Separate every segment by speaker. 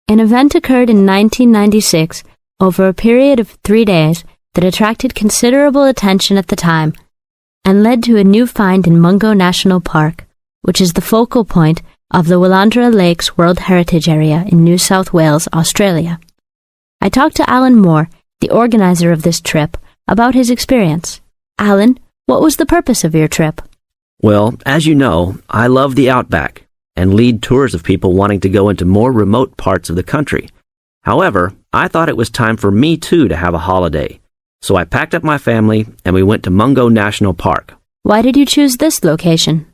Speaker 1: An event occurred in 1996 over a period of 3 days that attracted considerable attention at the time and led to a new find in Mungo National Park, which is the focal point of the Willandra Lakes World Heritage Area in New South Wales, Australia. I talked to Alan Moore, the organizer of this trip, about his experience. Alan, what was the purpose of your trip?
Speaker 2: Well, as you know, I love the outback and lead tours of people wanting to go into more remote parts of the country. However, I thought it was time for me too to have a holiday. So I packed up my family and we went to Mungo National Park.
Speaker 1: Why did you choose this location?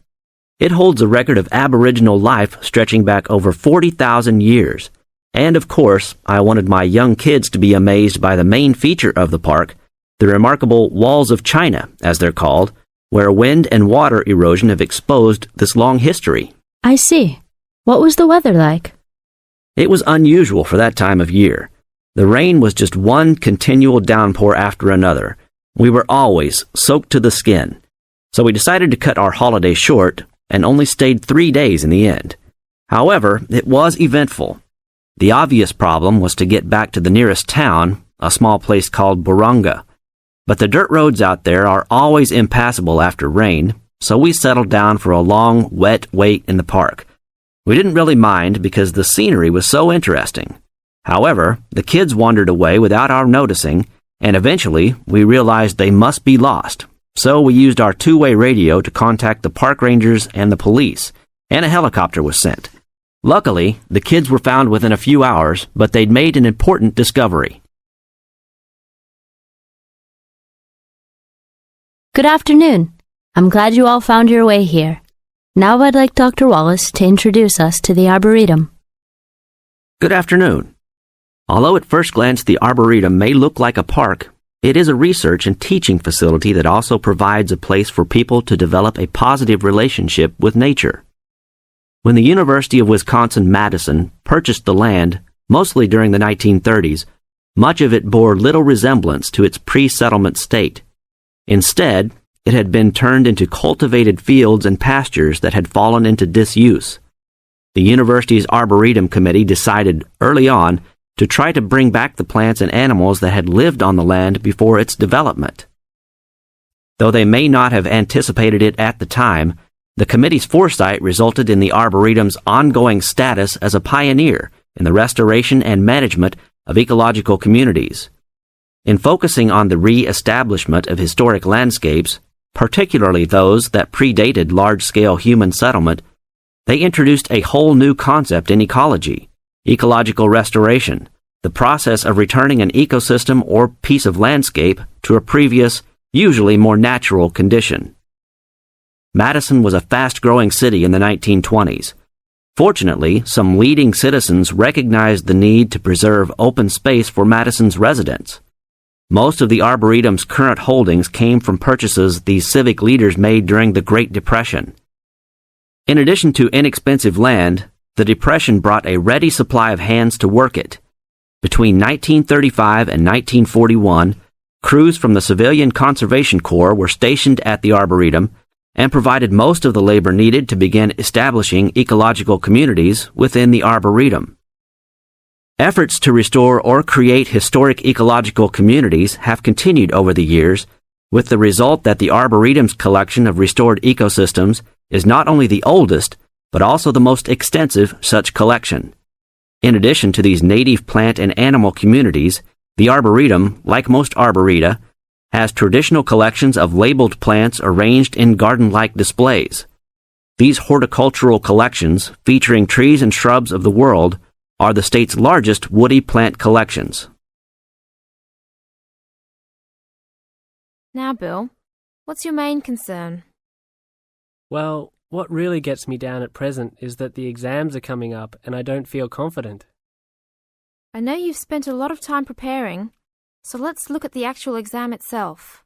Speaker 2: It holds a record of Aboriginal life stretching back over 40,000 years. And of course, I wanted my young kids to be amazed by the main feature of the park, the remarkable Walls of China, as they're called, where wind and water erosion have exposed this long history.
Speaker 1: I see. What was the weather like?
Speaker 2: It was unusual for that time of year. The rain was just one continual downpour after another. We were always soaked to the skin. So we decided to cut our holiday short and only stayed 3 days in the end. However, it was eventful. The obvious problem was to get back to the nearest town, a small place called Burunga. But the dirt roads out there are always impassable after rain, so we settled down for a long, wet wait in the park. We didn't really mind because the scenery was so interesting. However, the kids wandered away without our noticing, and eventually we realized they must be lost. So we used our two-way radio to contact the park rangers and the police, and a helicopter was sent. Luckily, the kids were found within a few hours, but they'd made an important discovery.
Speaker 1: Good afternoon. I'm glad you all found your way here. Now I'd like Dr. Wallace to introduce us to the Arboretum.
Speaker 2: Good afternoon. Although at first glance the Arboretum may look like a park, it is a research and teaching facility that also provides a place for people to develop a positive relationship with nature. When the University of Wisconsin-Madison purchased the land, mostly during the 1930s, much of it bore little resemblance to its pre-settlement state. Instead, it had been turned into cultivated fields and pastures that had fallen into disuse. The university's Arboretum Committee decided early on to try to bring back the plants and animals that had lived on the land before its development. Though they may not have anticipated it at the time, the committee's foresight resulted in the Arboretum's ongoing status as a pioneer in the restoration and management of ecological communities. In focusing on the re-establishment of historic landscapes, particularly those that predated large-scale human settlement, they introduced a whole new concept in ecology, ecological restoration, the process of returning an ecosystem or piece of landscape to a previous, usually more natural condition. Madison was a fast-growing city in the 1920s. Fortunately, some leading citizens recognized the need to preserve open space for Madison's residents. Most of the Arboretum's current holdings came from purchases these civic leaders made during the Great Depression. In addition to inexpensive land, the Depression brought a ready supply of hands to work it. Between 1935 and 1941, crews from the Civilian Conservation Corps were stationed at the Arboretum and provided most of the labor needed to begin establishing ecological communities within the Arboretum. Efforts to restore or create historic ecological communities have continued over the years, with the result that the Arboretum's collection of restored ecosystems is not only the oldest, but also the most extensive such collection. In addition to these native plant and animal communities, the Arboretum, like most arboreta, has traditional collections of labeled plants arranged in garden-like displays. These horticultural collections, featuring trees and shrubs of the world, are the state's largest woody plant collections.
Speaker 3: Now, Bill, what's your main concern?
Speaker 4: Well, what really gets me down at present is that the exams are coming up and I don't feel confident.
Speaker 3: I know you've spent a lot of time preparing, so let's look at the actual exam itself.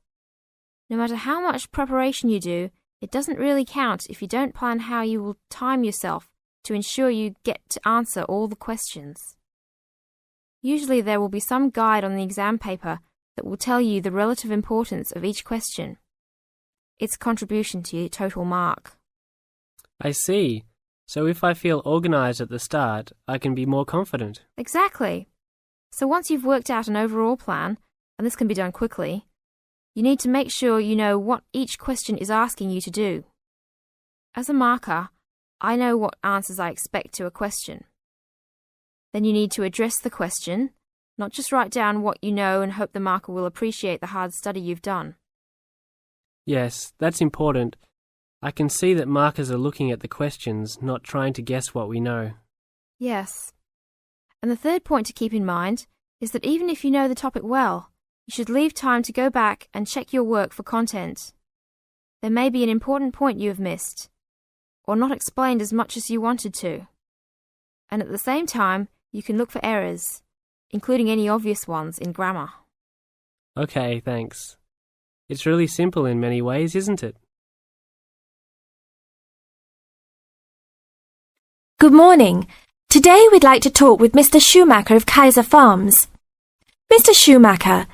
Speaker 3: No matter how much preparation you do, it doesn't really count if you don't plan how you will time yourself to ensure you get to answer all the questions. Usually there will be some guide on the exam paper that will tell you the relative importance of each question, its contribution to your total mark.
Speaker 4: I see. So if I feel organized at the start, I can be more confident.
Speaker 3: Exactly. So once you've worked out an overall plan, and this can be done quickly, you need to make sure you know what each question is asking you to do. As a marker, I know what answers I expect to a question. Then you need to address the question, not just write down what you know and hope the marker will appreciate the hard study you've done.
Speaker 4: Yes, that's important. I can see that markers are looking at the questions, not trying to guess what we know.
Speaker 3: Yes. And the third point to keep in mind is that even if you know the topic well, you should leave time to go back and check your work for content. There may be an important point you have missed, or not explained as much as you wanted to. And at the same time, you can look for errors, including any obvious ones in grammar.
Speaker 4: Okay, thanks. It's really simple in many ways, isn't it?
Speaker 5: Good morning. Today we'd like to talk with Mr. Schumacher of Kaiser Farms. Mr. Schumacher,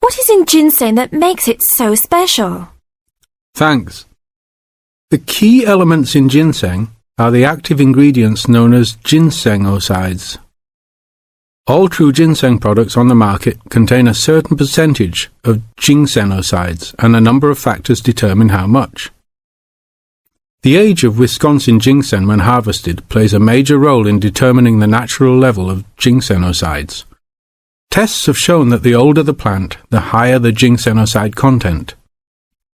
Speaker 5: what is in ginseng that makes it so special?
Speaker 6: Thanks. The key elements in ginseng are the active ingredients known as ginsenosides. All true ginseng products on the market contain a certain percentage of ginsenosides, and a number of factors determine how much. The age of Wisconsin ginseng when harvested plays a major role in determining the natural level of ginsenosides. Tests have shown that the older the plant, the higher the ginsenoside content.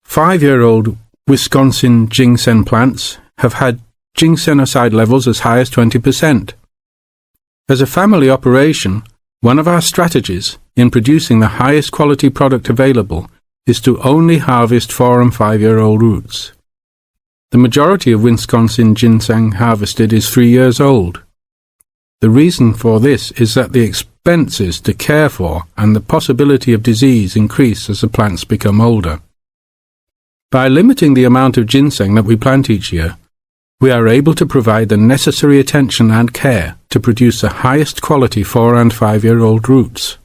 Speaker 6: 5-year-old Wisconsin ginseng plants have had ginsenoside levels as high as 20%. As a family operation, one of our strategies in producing the highest quality product available is to only harvest 4- and 5-year-old roots. The majority of Wisconsin ginseng harvested is 3 years old. The reason for this is that the expenses to care for and the possibility of disease increase as the plants become older. By limiting the amount of ginseng that we plant each year, we are able to provide the necessary attention and care to produce the highest quality 4- and 5-year-old roots.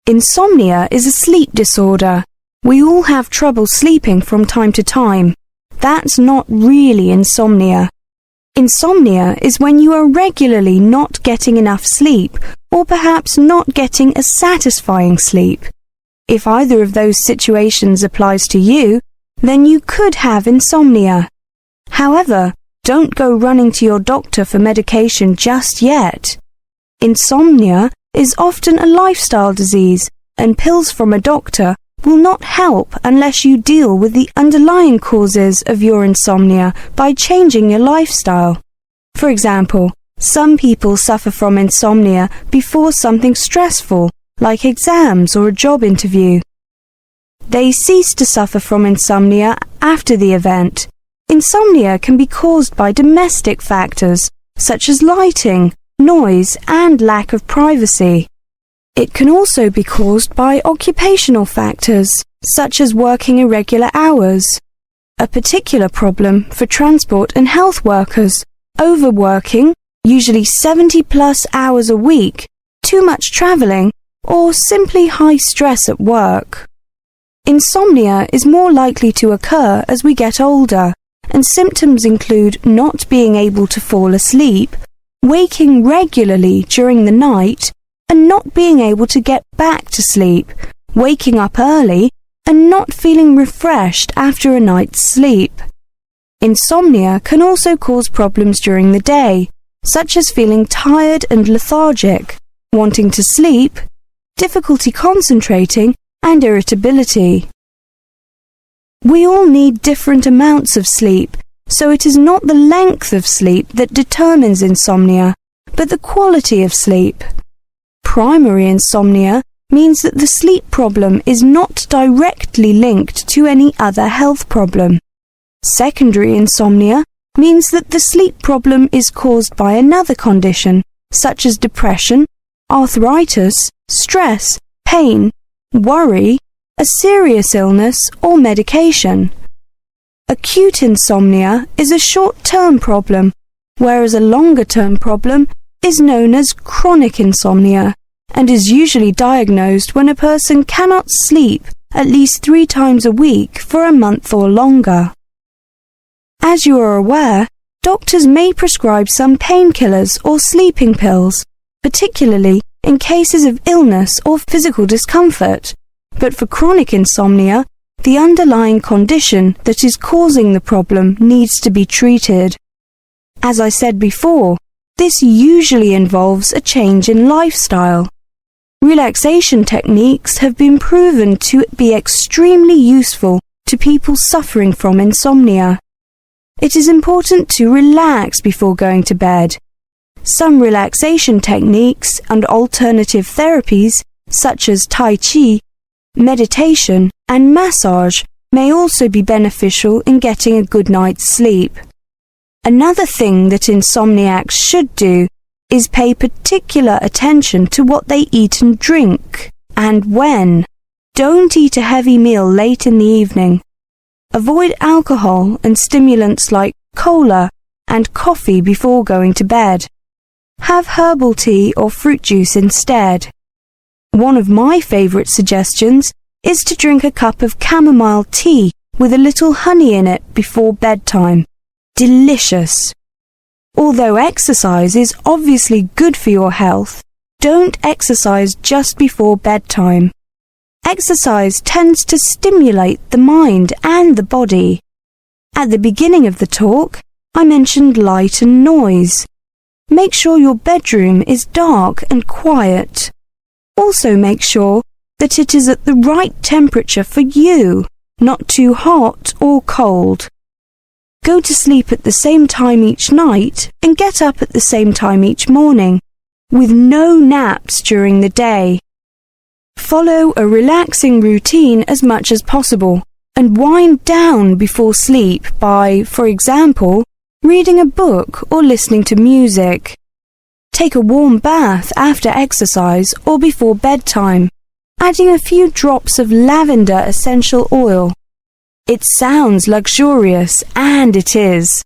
Speaker 7: Insomnia is a sleep disorder. We all have trouble sleeping from time to time. That's not really insomnia. Insomnia is when you are regularly not getting enough sleep, or perhaps not getting a satisfying sleep. If either of those situations applies to you, then you could have insomnia. However, don't go running to your doctor for medication just yet. Insomnia is often a lifestyle disease, and pills from a doctor will not help unless you deal with the underlying causes of your insomnia by changing your lifestyle. For example, some people suffer from insomnia before something stressful, like exams or a job interview. They cease to suffer from insomnia after the event. Insomnia can be caused by domestic factors, such as lighting, noise, and lack of privacy. It can also be caused by occupational factors, such as working irregular hours. A particular problem for transport and health workers: overworking, usually 70+ hours a week, too much travelling, or simply high stress at work. Insomnia is more likely to occur as we get older, and symptoms include not being able to fall asleep, waking regularly during the night, and not being able to get back to sleep, waking up early, and not feeling refreshed after a night's sleep. Insomnia can also cause problems during the day, such as feeling tired and lethargic, wanting to sleep, difficulty concentrating, and irritability. We all need different amounts of sleep, so it is not the length of sleep that determines insomnia, but the quality of sleep. Primary insomnia means that the sleep problem is not directly linked to any other health problem. Secondary insomnia means that the sleep problem is caused by another condition, such as depression, arthritis, stress, pain, worry, a serious illness, or medication. Acute insomnia is a short-term problem, whereas a longer-term problem is known as chronic insomnia, and is usually diagnosed when a person cannot sleep at least 3 times a week for a month or longer. As you are aware, doctors may prescribe some painkillers or sleeping pills, particularly in cases of illness or physical discomfort. But for chronic insomnia, the underlying condition that is causing the problem needs to be treated. As I said before, this usually involves a change in lifestyle. Relaxation techniques have been proven to be extremely useful to people suffering from insomnia. It is important to relax before going to bed. Some relaxation techniques and alternative therapies, such as Tai Chi, meditation, and massage, may also be beneficial in getting a good night's sleep. Another thing that insomniacs should do is pay particular attention to what they eat and drink, and when. Don't eat a heavy meal late in the evening. Avoid alcohol and stimulants like cola and coffee before going to bed. Have herbal tea or fruit juice instead. One of my favourite suggestions is to drink a cup of chamomile tea with a little honey in it before bedtime. Delicious. Although exercise is obviously good for your health, don't exercise just before bedtime. Exercise tends to stimulate the mind and the body. At the beginning of the talk, I mentioned light and noise. Make sure your bedroom is dark and quiet. Also make sure that it is at the right temperature for you, not too hot or cold. Go to sleep at the same time each night and get up at the same time each morning, with no naps during the day. Follow a relaxing routine as much as possible and wind down before sleep by, for example, reading a book or listening to music. Take a warm bath after exercise or before bedtime, adding a few drops of lavender essential oil. It sounds luxurious, and it is.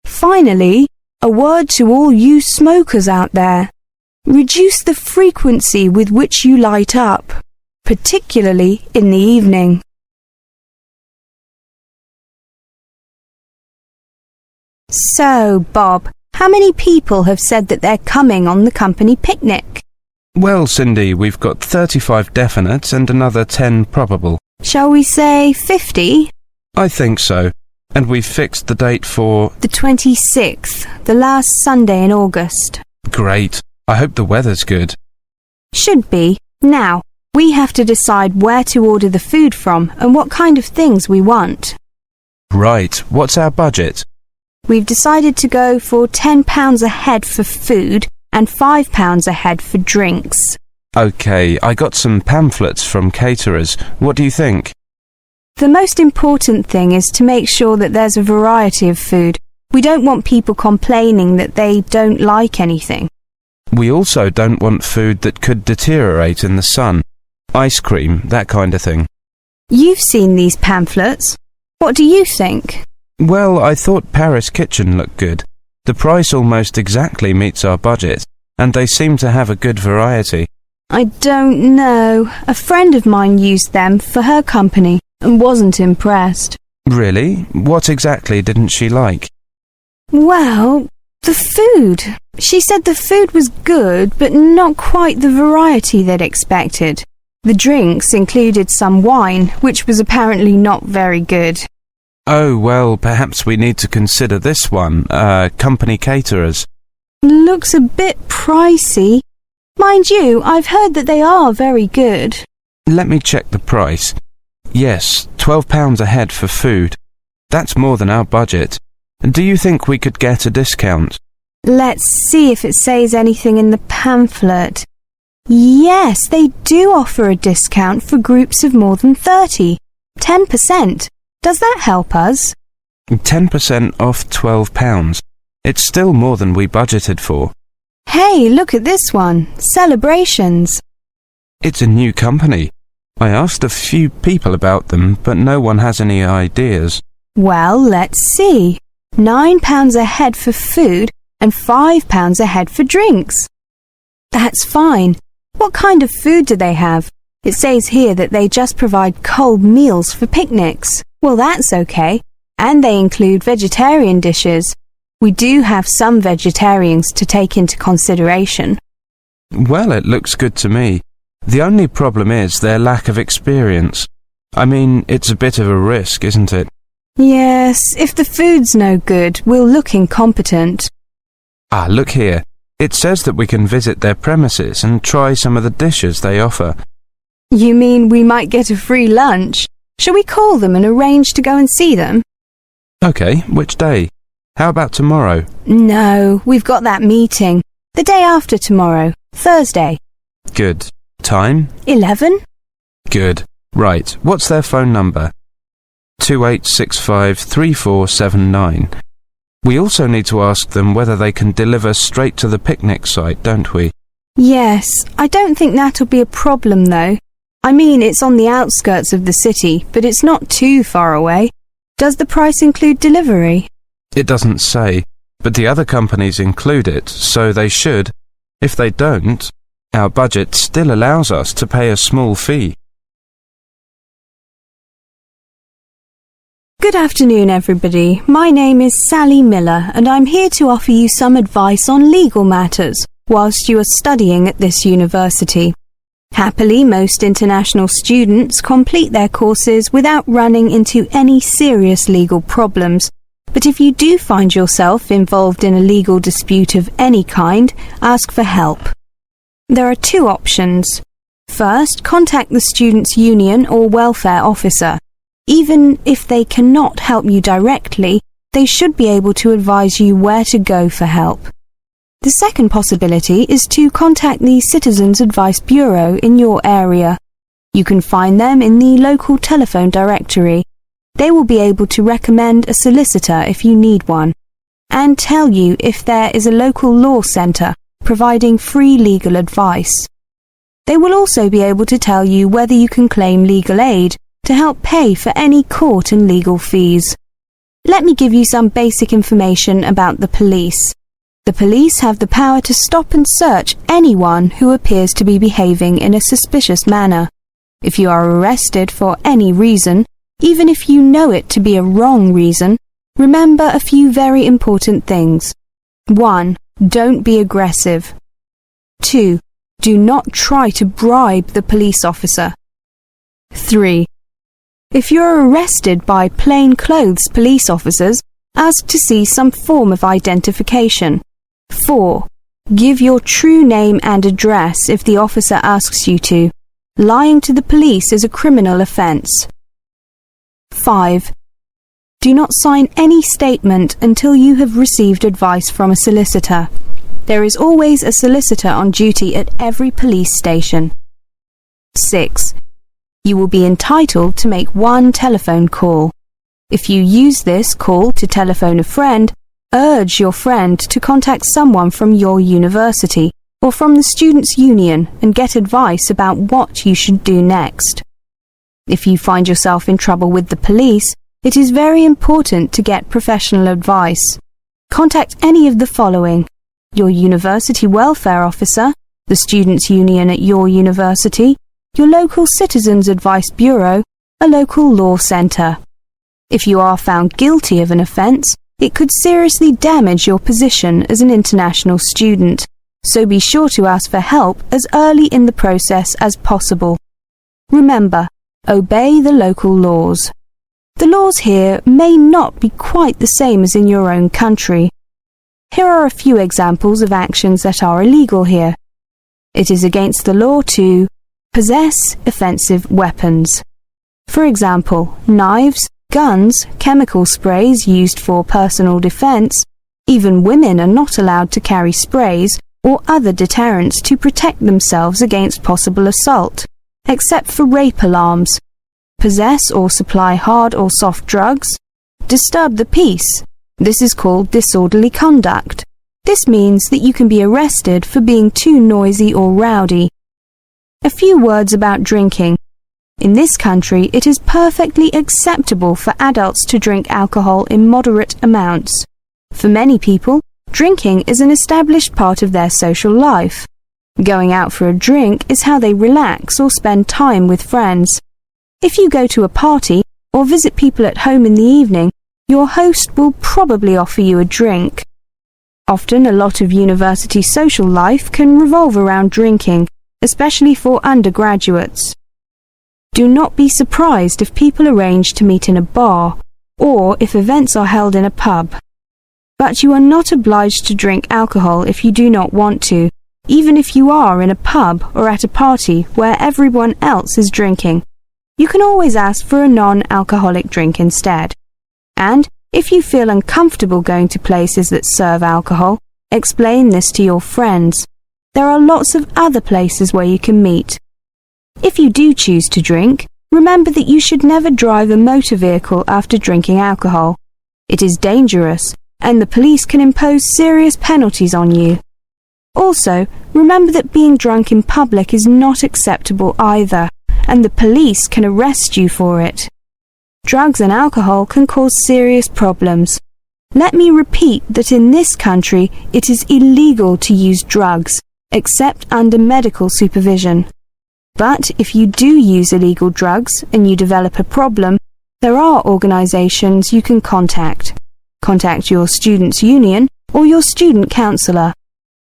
Speaker 7: Finally, a word to all you smokers out there. Reduce the frequency with which you light up, particularly in the evening. So, Bob, how many people have said that they're coming on the company picnic?
Speaker 8: Well, Cindy, we've got 35 definite and another 10 probable.
Speaker 7: Shall we say 50?
Speaker 8: I think so. And we've fixed the date for...
Speaker 7: The 26th, the last Sunday in August.
Speaker 8: Great. I hope the weather's good.
Speaker 7: Should be. Now, we have to decide where to order the food from and what kind of things we want.
Speaker 8: Right. What's our budget?
Speaker 7: We've decided to go for £10 a head for food and £5 a head for drinks.
Speaker 8: OK, I got some pamphlets from caterers. What do you think?
Speaker 7: The most important thing is to make sure that there's a variety of food. We don't want people complaining that they don't like anything.
Speaker 8: We also don't want food that could deteriorate in the sun. Ice cream, that kind of thing.
Speaker 7: You've seen these pamphlets. What do you think?
Speaker 8: Well, I thought Paris Kitchen looked good. The price almost exactly meets our budget, and they seem to have a good variety.
Speaker 7: I don't know. A friend of mine used them for her company and wasn't impressed.
Speaker 8: Really? What exactly didn't she like?
Speaker 7: Well, the food. She said the food was good, but not quite the variety they'd expected. The drinks included some wine, which was apparently not very good.
Speaker 8: Oh, well, perhaps we need to consider this one, company caterers.
Speaker 7: Looks a bit pricey. Mind you, I've heard that they are very good.
Speaker 8: Let me check the price. Yes, £12 a head for food. That's more than our budget. Do you think we could get a discount?
Speaker 7: Let's see if it says anything in the pamphlet. Yes, they do offer a discount for groups of more than 30. 10%. Does that help us?
Speaker 8: 10% off £12. It's still more than we budgeted for.
Speaker 7: Hey, look at this one. Celebrations.
Speaker 8: It's a new company. I asked a few people about them, but no one has any ideas.
Speaker 7: Well, let's see. £9 a head for food and £5 a head for drinks. That's fine. What kind of food do they have? It says here that they just provide cold meals for picnics. Well, that's okay. And they include vegetarian dishes. We do have some vegetarians to take into consideration.
Speaker 8: Well, it looks good to me. The only problem is their lack of experience. I mean, it's a bit of a risk, isn't it?
Speaker 7: Yes, if the food's no good, we'll look incompetent.
Speaker 8: Ah, look here. It says that we can visit their premises and try some of the dishes they offer.
Speaker 7: You mean we might get a free lunch? Shall we call them and arrange to go and see them?
Speaker 8: Okay, which day? How about tomorrow?
Speaker 7: No, we've got that meeting. The day after tomorrow, Thursday.
Speaker 8: Good. Time?
Speaker 7: 11?
Speaker 8: Good. Right, what's their phone number? 28653479. We also need to ask them whether they can deliver straight to the picnic site, don't we?
Speaker 7: Yes, I don't think that'll be a problem though. I mean, it's on the outskirts of the city, but it's not too far away. Does the price include delivery?
Speaker 8: It doesn't say, but the other companies include it, so they should. If they don't, our budget still allows us to pay a small fee.
Speaker 7: Good afternoon, everybody. My name is Sally Miller, and I'm here to offer you some advice on legal matters whilst you are studying at this university. Happily, most international students complete their courses without running into any serious legal problems. But if you do find yourself involved in a legal dispute of any kind, ask for help. There are two options. First, contact the students' union or welfare officer. Even if they cannot help you directly, they should be able to advise you where to go for help. The second possibility is to contact the Citizens Advice Bureau in your area. You can find them in the local telephone directory. They will be able to recommend a solicitor if you need one, and tell you if there is a local law centre providing free legal advice. They will also be able to tell you whether you can claim legal aid to help pay for any court and legal fees. Let me give you some basic information about the police. The police have the power to stop and search anyone who appears to be behaving in a suspicious manner. If you are arrested for any reason, even if you know it to be a wrong reason, remember a few very important things. 1. Don't be aggressive. 2. Do not try to bribe the police officer. 3. If you're arrested by plainclothes police officers, ask to see some form of identification. 4. Give your true name and address if the officer asks you to. Lying to the police is a criminal offence. 5. Do not sign any statement until you have received advice from a solicitor. There is always a solicitor on duty at every police station. 6. You will be entitled to make one telephone call. If you use this call to telephone a friend, urge your friend to contact someone from your university or from the Students' Union and get advice about what you should do next. If you find yourself in trouble with the police, it is very important to get professional advice. Contact any of the following: your university welfare officer, the Students' Union at your university, your local Citizens Advice Bureau, a local law centre. If you are found guilty of an offence, it could seriously damage your position as an international student, so be sure to ask for help as early in the process as possible. Remember, obey the local laws. The laws here may not be quite the same as in your own country. Here are a few examples of actions that are illegal here. It is against the law to possess offensive weapons. For example, knives, guns, chemical sprays used for personal defense. Even women are not allowed to carry sprays or other deterrents to protect themselves against possible assault, except for rape alarms. Possess or supply hard or soft drugs. Disturb the peace. This is called disorderly conduct. This means that you can be arrested for being too noisy or rowdy. A few words about drinking. In this country, it is perfectly acceptable for adults to drink alcohol in moderate amounts. For many people, drinking is an established part of their social life. Going out for a drink is how they relax or spend time with friends. If you go to a party or visit people at home in the evening, your host will probably offer you a drink. Often a lot of university social life can revolve around drinking, especially for undergraduates. Do not be surprised if people arrange to meet in a bar, or if events are held in a pub. But you are not obliged to drink alcohol if you do not want to, even if you are in a pub or at a party where everyone else is drinking. You can always ask for a non-alcoholic drink instead. And if you feel uncomfortable going to places that serve alcohol, explain this to your friends. There are lots of other places where you can meet. If you do choose to drink, remember that you should never drive a motor vehicle after drinking alcohol. It is dangerous, and the police can impose serious penalties on you. Also, remember that being drunk in public is not acceptable either, and the police can arrest you for it. Drugs and alcohol can cause serious problems. Let me repeat that in this country it is illegal to use drugs, except under medical supervision. But if you do use illegal drugs and you develop a problem, there are organisations you can contact. Contact your students' union or your student counsellor.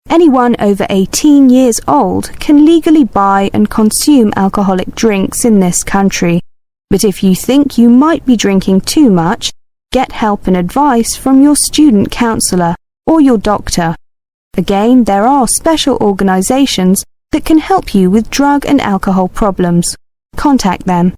Speaker 7: Anyone over 18 years old can legally buy and consume alcoholic drinks in this country. But if you think you might be drinking too much, get help and advice from your student counsellor or your doctor. Again, there are special organisations that can help you with drug and alcohol problems. Contact them.